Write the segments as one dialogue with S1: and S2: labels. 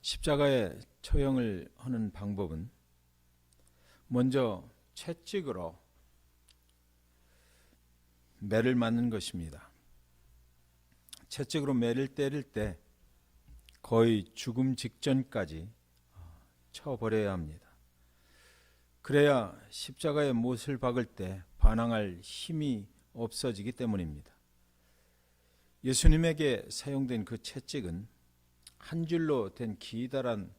S1: 십자가에 처형을 하는 방법은 먼저 채찍으로 매를 맞는 것입니다. 채찍으로 매를 때릴 때 거의 죽음 직전까지 쳐버려야 합니다. 그래야 십자가에 못을 박을 때 반항할 힘이 없어지기 때문입니다. 예수님에게 사용된 그 채찍은 한 줄로 된 기다란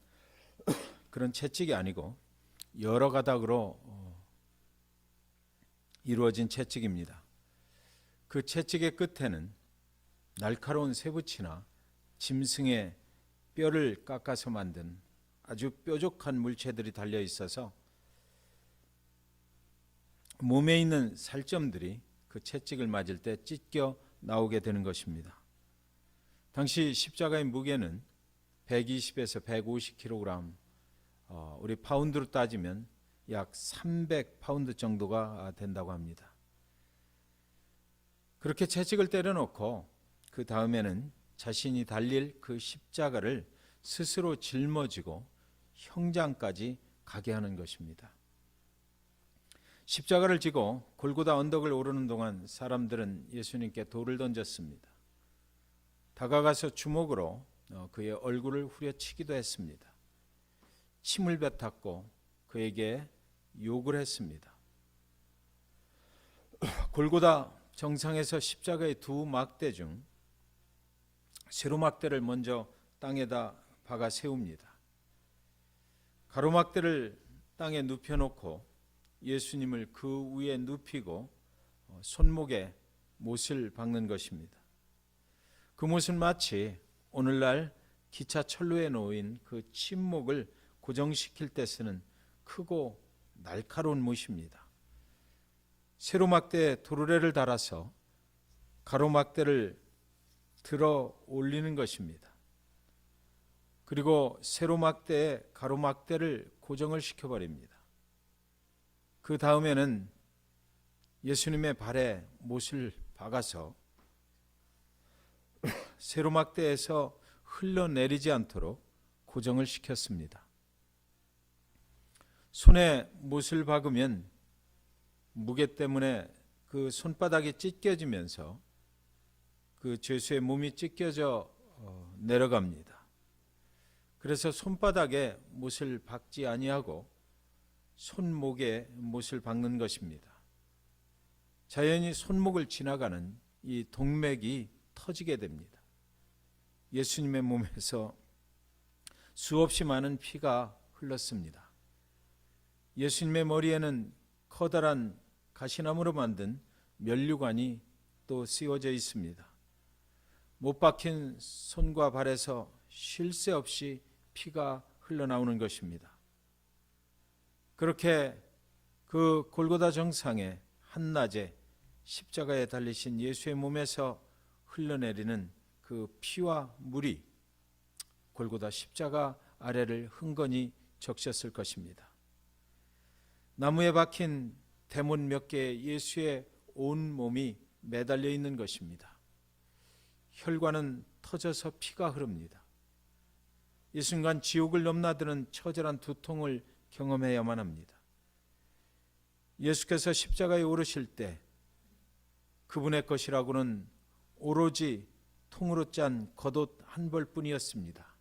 S1: 그런 채찍이 아니고 여러 가닥으로 이루어진 채찍입니다. 그 채찍의 끝에는 날카로운 쇠붙이나 짐승의 뼈를 깎아서 만든 아주 뾰족한 물체들이 달려 있어서 몸에 있는 살점들이 그 채찍을 맞을 때 찢겨 나오게 되는 것입니다. 당시 십자가의 무게는 120에서 150kg, 우리 파운드로 따지면 약 300파운드 정도가 된다고 합니다. 그렇게 채찍을 때려놓고 그 다음에는 자신이 달릴 그 십자가를 스스로 짊어지고 형장까지 가게 하는 것입니다. 십자가를 지고 골고다 언덕을 오르는 동안 사람들은 예수님께 돌을 던졌습니다. 다가가서 주먹으로 그의 얼굴을 후려치기도 했습니다. 침을 뱉었고 그에게 욕을 했습니다. 골고다 정상에서 십자가의 두 막대 중 세로막대를 먼저 땅에다 박아 세웁니다. 가로막대를 땅에 눕혀놓고 예수님을 그 위에 눕히고 손목에 못을 박는 것입니다. 그 못은 마치 오늘날 기차 철로에 놓인 그 침목을 고정시킬 때 쓰는 크고 날카로운 못입니다. 세로막대에 도르래를 달아서 가로막대를 들어 올리는 것입니다. 그리고 세로막대에 가로막대를 고정을 시켜버립니다. 그 다음에는 예수님의 발에 못을 박아서 세로막대에서 흘러내리지 않도록 고정을 시켰습니다. 손에 못을 박으면 무게 때문에 그 손바닥이 찢겨지면서 그 죄수의 몸이 찢겨져 내려갑니다. 그래서 손바닥에 못을 박지 아니하고 손목에 못을 박는 것입니다. 자연히 손목을 지나가는 이 동맥이 터지게 됩니다. 예수님의 몸에서 수없이 많은 피가 흘렀습니다. 예수님의 머리에는 커다란 가시나무로 만든 면류관이 또 씌워져 있습니다. 못 박힌 손과 발에서 쉴 새 없이 피가 흘러나오는 것입니다. 그렇게 그 골고다 정상에 한낮에 십자가에 달리신 예수의 몸에서 흘러내리는 그 피와 물이 골고다 십자가 아래를 흥건히 적셨을 것입니다. 나무에 박힌 대문 몇 개에 예수의 온 몸이 매달려 있는 것입니다. 혈관은 터져서 피가 흐릅니다. 이 순간 지옥을 넘나드는 처절한 두통을 경험해야만 합니다. 예수께서 십자가에 오르실 때 그분의 것이라고는 오로지 통으로 짠 겉옷 한 벌뿐이었습니다.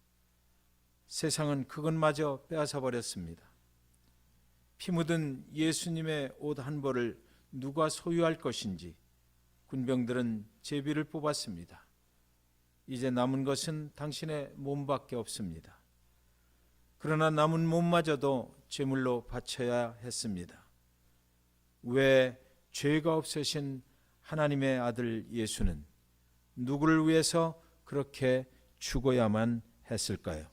S1: 세상은 그것마저 빼앗아 버렸습니다. 피 묻은 예수님의 옷 한 벌을 누가 소유할 것인지 군병들은 제비를 뽑았습니다. 이제 남은 것은 당신의 몸밖에 없습니다. 그러나 남은 몸마저도 제물로 바쳐야 했습니다. 왜 죄가 없으신 하나님의 아들 예수는 누구를 위해서 그렇게 죽어야만 했을까요?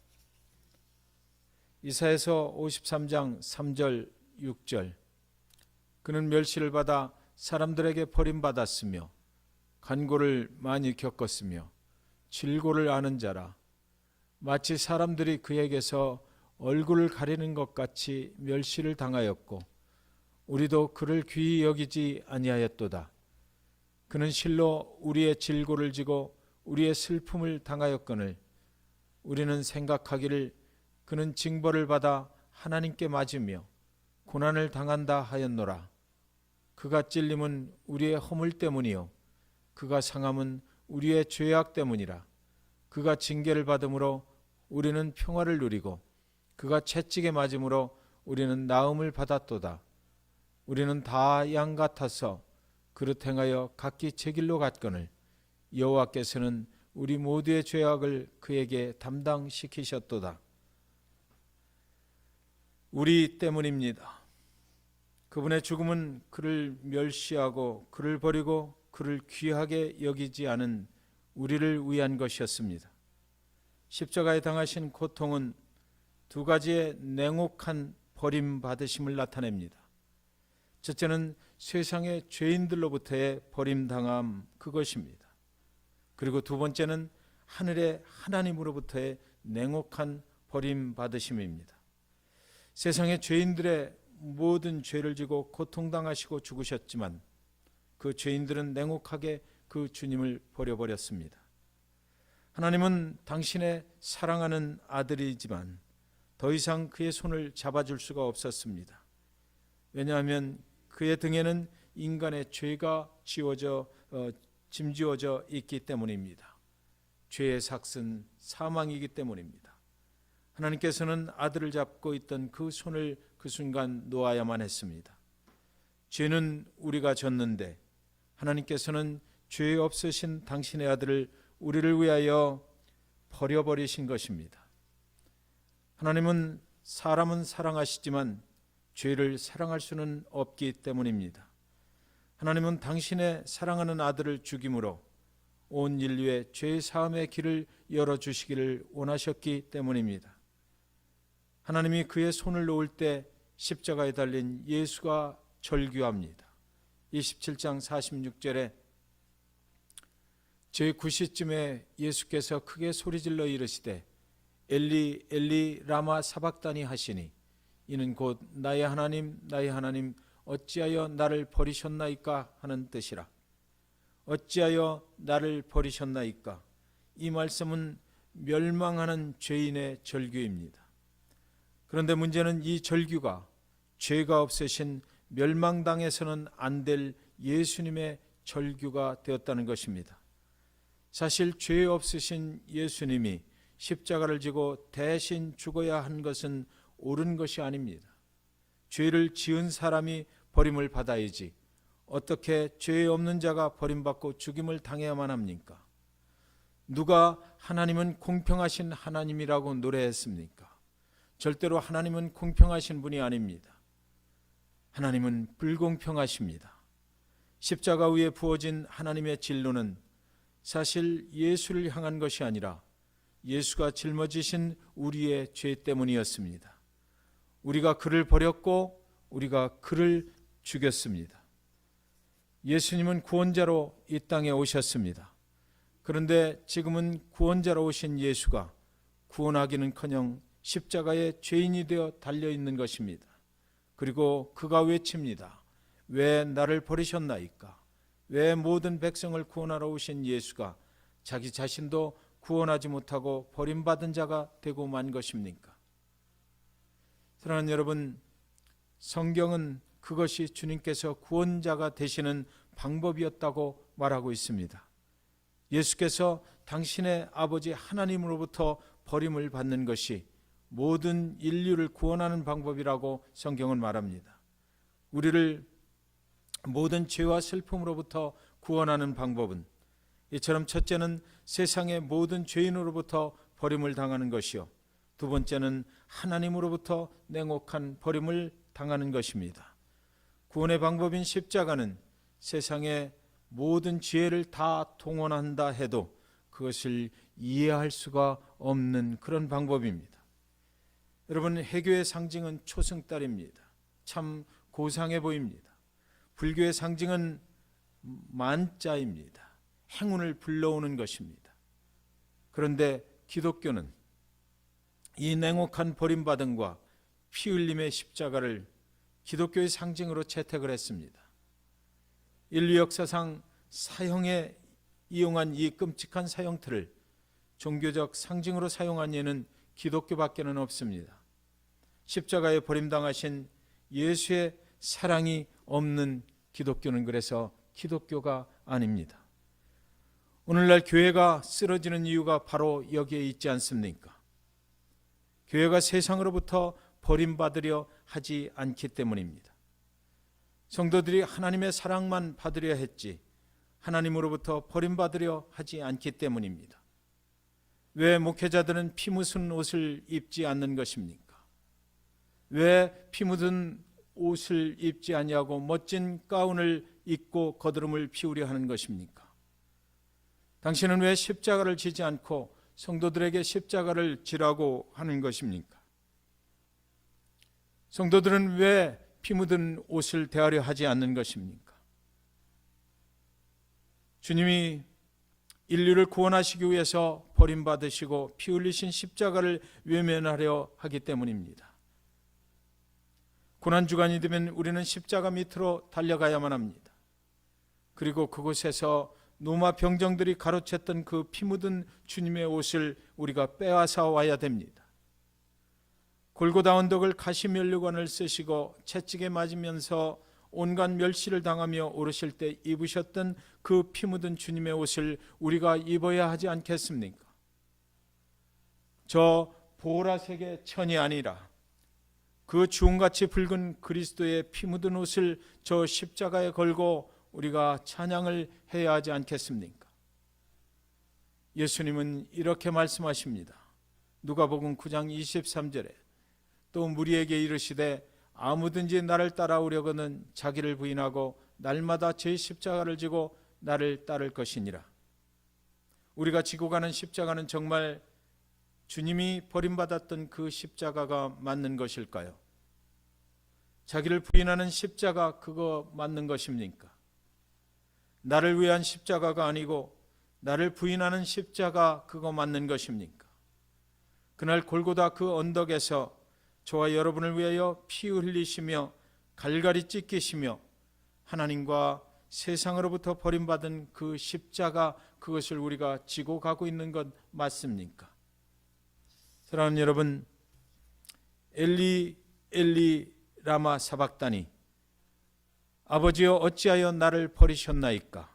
S1: 이사야서 53장 3절 6절 그는 멸시를 받아 사람들에게 버림받았으며 간고를 많이 겪었으며 질고를 아는 자라 마치 사람들이 그에게서 얼굴을 가리는 것 같이 멸시를 당하였고 우리도 그를 귀히 여기지 아니하였도다. 그는 실로 우리의 질고를 지고 우리의 슬픔을 당하였거늘 우리는 생각하기를 그는 징벌을 받아 하나님께 맞으며 고난을 당한다 하였노라. 그가 찔림은 우리의 허물 때문이요 그가 상함은 우리의 죄악 때문이라. 그가 징계를 받음으로 우리는 평화를 누리고 그가 채찍에 맞음으로 우리는 나음을 받았도다. 우리는 다 양 같아서 그릇 행하여 각기 제 길로 갔거늘 여호와께서는 우리 모두의 죄악을 그에게 담당시키셨도다. 우리 때문입니다. 그분의 죽음은 그를 멸시하고 그를 버리고 그를 귀하게 여기지 않은 우리를 위한 것이었습니다. 십자가에 당하신 고통은 두 가지의 냉혹한 버림받으심을 나타냅니다. 첫째는 세상의 죄인들로부터의 버림당함, 그것입니다. 그리고 두 번째는 하늘의 하나님으로부터의 냉혹한 버림받으심입니다. 세상의 죄인들의 모든 죄를 지고 고통당하시고 죽으셨지만 그 죄인들은 냉혹하게 그 주님을 버려버렸습니다. 하나님은 당신의 사랑하는 아들이지만 더 이상 그의 손을 잡아줄 수가 없었습니다. 왜냐하면 그의 등에는 인간의 죄가 짐지어져 있기 때문입니다. 죄의 삭은 사망이기 때문입니다. 하나님께서는 아들을 잡고 있던 그 손을 그 순간 놓아야만 했습니다. 죄는 우리가 졌는데 하나님께서는 죄 없으신 당신의 아들을 우리를 위하여 버려버리신 것입니다. 하나님은 사람은 사랑하시지만 죄를 사랑할 수는 없기 때문입니다. 하나님은 당신의 사랑하는 아들을 죽임으로 온 인류의 죄 사함의 길을 열어주시기를 원하셨기 때문입니다. 하나님이 그의 손을 놓을 때 십자가에 달린 예수가 절규합니다. 27장 46절에 제9시쯤에 예수께서 크게 소리질러 이르시되 엘리 엘리 라마 사박다니 하시니 이는 곧 나의 하나님 나의 하나님 어찌하여 나를 버리셨나이까 하는 뜻이라. 어찌하여 나를 버리셨나이까. 이 말씀은 멸망하는 죄인의 절규입니다. 그런데 문제는 이 절규가 죄가 없으신 멸망당해서는 안 될 예수님의 절규가 되었다는 것입니다. 사실 죄 없으신 예수님이 십자가를 지고 대신 죽어야 한 것은 옳은 것이 아닙니다. 죄를 지은 사람이 버림을 받아야지 어떻게 죄 없는 자가 버림받고 죽임을 당해야만 합니까? 누가 하나님은 공평하신 하나님이라고 노래했습니까? 절대로 하나님은 공평하신 분이 아닙니다. 하나님은 불공평하십니다. 십자가 위에 부어진 하나님의 진노는 사실 예수를 향한 것이 아니라 예수가 짊어지신 우리의 죄 때문이었습니다. 우리가 그를 버렸고 우리가 그를 죽였습니다. 예수님은 구원자로 이 땅에 오셨습니다. 그런데 지금은 구원자로 오신 예수가 구원하기는커녕 십자가에 죄인이 되어 달려있는 것입니다. 그리고 그가 외칩니다. 왜 나를 버리셨나이까? 왜 모든 백성을 구원하러 오신 예수가 자기 자신도 구원하지 못하고 버림받은 자가 되고 만 것입니까? 사랑하는 여러분, 성경은 그것이 주님께서 구원자가 되시는 방법이었다고 말하고 있습니다. 예수께서 당신의 아버지 하나님으로부터 버림을 받는 것이 모든 인류를 구원하는 방법이라고 성경은 말합니다. 우리를 모든 죄와 슬픔으로부터 구원하는 방법은 이처럼 첫째는 세상의 모든 죄인으로부터 버림을 당하는 것이요, 두 번째는 하나님으로부터 냉혹한 버림을 당하는 것입니다. 구원의 방법인 십자가는 세상의 모든 지혜를 다 동원한다 해도 그것을 이해할 수가 없는 그런 방법입니다. 여러분, 해교의 상징은 초승달입니다. 참 고상해 보입니다. 불교의 상징은 만자입니다. 행운을 불러오는 것입니다. 그런데 기독교는 이 냉혹한 버림받음과 피 흘림의 십자가를 기독교의 상징으로 채택을 했습니다. 인류 역사상 사형에 이용한 이 끔찍한 사형틀을 종교적 상징으로 사용한 예는 기독교밖에는 없습니다. 십자가에 버림당하신 예수의 사랑이 없는 기독교는 그래서 기독교가 아닙니다. 오늘날 교회가 쓰러지는 이유가 바로 여기에 있지 않습니까? 교회가 세상으로부터 버림받으려 하지 않기 때문입니다. 성도들이 하나님의 사랑만 받으려 했지 하나님으로부터 버림받으려 하지 않기 때문입니다. 왜 목회자들은 피 묻은 옷을 입지 않는 것입니까? 왜 피 묻은 옷을 입지 아니하고 멋진 가운을 입고 거드름을 피우려 하는 것입니까? 당신은 왜 십자가를 지지 않고 성도들에게 십자가를 지라고 하는 것입니까? 성도들은 왜 피 묻은 옷을 대하려 하지 않는 것입니까? 주님이 인류를 구원하시기 위해서 버림받으시고 피 흘리신 십자가를 외면하려 하기 때문입니다. 고난주간이 되면 우리는 십자가 밑으로 달려가야만 합니다. 그리고 그곳에서 노마 병정들이 가로챘던 그 피 묻은 주님의 옷을 우리가 빼앗아 와야 됩니다. 골고다 언덕을 가시면류관을 쓰시고 채찍에 맞으면서 온갖 멸시를 당하며 오르실 때 입으셨던 그 피 묻은 주님의 옷을 우리가 입어야 하지 않겠습니까? 저 보라색의 천이 아니라 그 주홍같이 붉은 그리스도의 피 묻은 옷을 저 십자가에 걸고 우리가 찬양을 해야 하지 않겠습니까? 예수님은 이렇게 말씀하십니다. 누가복음 9장 23절에 또 무리에게 이르시되 아무든지 나를 따라오려거는 자기를 부인하고 날마다 제 십자가를 지고 나를 따를 것이니라. 우리가 지고 가는 십자가는 정말 주님이 버림받았던 그 십자가가 맞는 것일까요? 자기를 부인하는 십자가 그거 맞는 것입니까? 나를 위한 십자가가 아니고 나를 부인하는 십자가 그거 맞는 것입니까? 그날 골고다 그 언덕에서 저와 여러분을 위하여 피 흘리시며 갈갈이 찢기시며 하나님과 세상으로부터 버림받은 그 십자가 그것을 우리가 지고 가고 있는 것 맞습니까? 사랑하는 여러분, 엘리 엘리 라마 사박다니 아버지여 어찌하여 나를 버리셨나이까?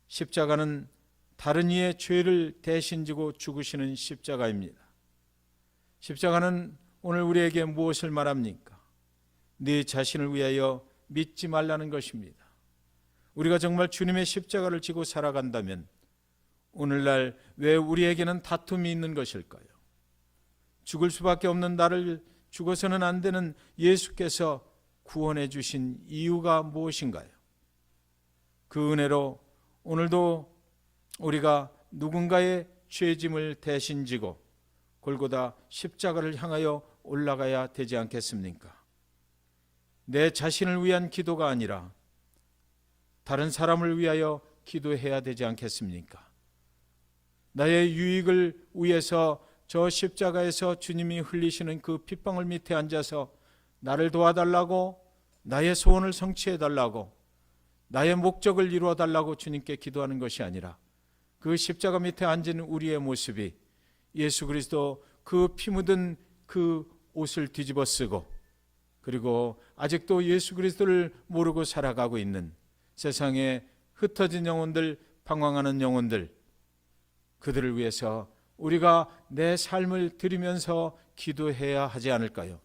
S1: 십자가는 다른 이의 죄를 대신 지고 죽으시는 십자가입니다. 십자가는 오늘 우리에게 무엇을 말합니까? 네 자신을 위하여 믿지 말라는 것입니다. 우리가 정말 주님의 십자가를 지고 살아간다면 오늘날 왜 우리에게는 다툼이 있는 것일까요? 죽을 수밖에 없는 나를 죽어서는 안 되는 예수께서 구원해 주신 이유가 무엇인가요? 그 은혜로 오늘도 우리가 누군가의 죄짐을 대신 지고 골고다 십자가를 향하여 올라가야 되지 않겠습니까? 내 자신을 위한 기도가 아니라 다른 사람을 위하여 기도해야 되지 않겠습니까? 나의 유익을 위해서 저 십자가에서 주님이 흘리시는 그 핏방울 밑에 앉아서 나를 도와달라고, 나의 소원을 성취해달라고, 나의 목적을 이루어달라고 주님께 기도하는 것이 아니라 그 십자가 밑에 앉은 우리의 모습이 예수 그리스도 그 피 묻은 그 옷을 뒤집어 쓰고 그리고 아직도 예수 그리스도를 모르고 살아가고 있는 세상에 흩어진 영혼들, 방황하는 영혼들, 그들을 위해서 우리가 내 삶을 드리면서 기도해야 하지 않을까요?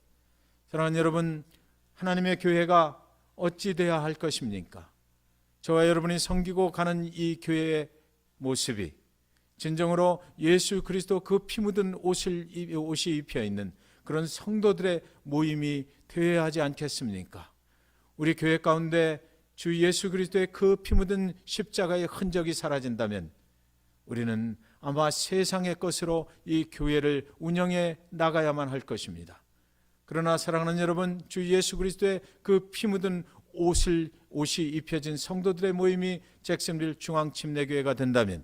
S1: 사랑하는 여러분, 하나님의 교회가 어찌 돼야 할 것입니까? 저와 여러분이 섬기고 가는 이 교회의 모습이 진정으로 예수 그리스도 그 피 묻은 옷이 입혀 있는 그런 성도들의 모임이 되어야 하지 않겠습니까? 우리 교회 가운데 주 예수 그리스도의 그 피 묻은 십자가의 흔적이 사라진다면 우리는 아마 세상의 것으로 이 교회를 운영해 나가야만 할 것입니다. 그러나 사랑하는 여러분, 주 예수 그리스도의 그 피 묻은 옷이 입혀진 성도들의 모임이 잭슨빌 중앙침례교회가 된다면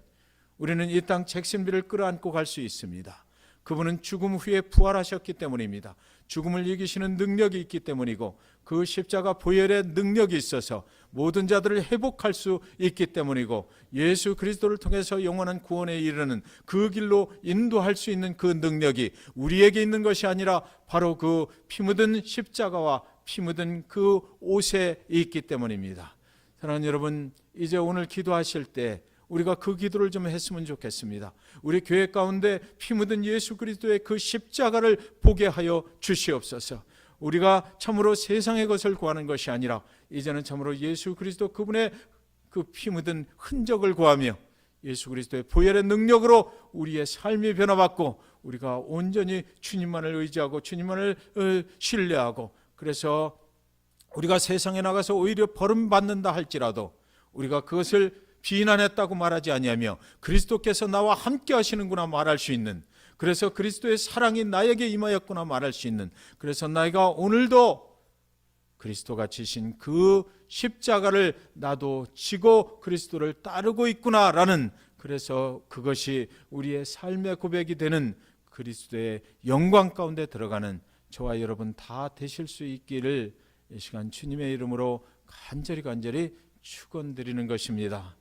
S1: 우리는 이 땅 잭슨빌을 끌어안고 갈 수 있습니다. 그분은 죽음 후에 부활하셨기 때문입니다. 죽음을 이기시는 능력이 있기 때문이고 그 십자가 보혈의 능력이 있어서 모든 자들을 회복할 수 있기 때문이고 예수 그리스도를 통해서 영원한 구원에 이르는 그 길로 인도할 수 있는 그 능력이 우리에게 있는 것이 아니라 바로 그 피 묻은 십자가와 피 묻은 그 옷에 있기 때문입니다. 사랑하는 여러분, 이제 오늘 기도하실 때 우리가 그 기도를 좀 했으면 좋겠습니다. 우리 교회 가운데 피 묻은 예수 그리스도의 그 십자가를 보게 하여 주시옵소서. 우리가 참으로 세상의 것을 구하는 것이 아니라 이제는 참으로 예수 그리스도 그분의 그 피 묻은 흔적을 구하며 예수 그리스도의 보혈의 능력으로 우리의 삶이 변화받고 우리가 온전히 주님만을 의지하고 주님만을 신뢰하고, 그래서 우리가 세상에 나가서 오히려 버림받는다 할지라도 우리가 그것을 비난했다고 말하지 아니하며 그리스도께서 나와 함께 하시는구나 말할 수 있는, 그래서 그리스도의 사랑이 나에게 임하였구나 말할 수 있는, 그래서 내가 오늘도 그리스도가 지신 그 십자가를 나도 지고 그리스도를 따르고 있구나라는, 그래서 그것이 우리의 삶의 고백이 되는 그리스도의 영광 가운데 들어가는 저와 여러분 다 되실 수 있기를 이 시간 주님의 이름으로 간절히 축원드리는 것입니다.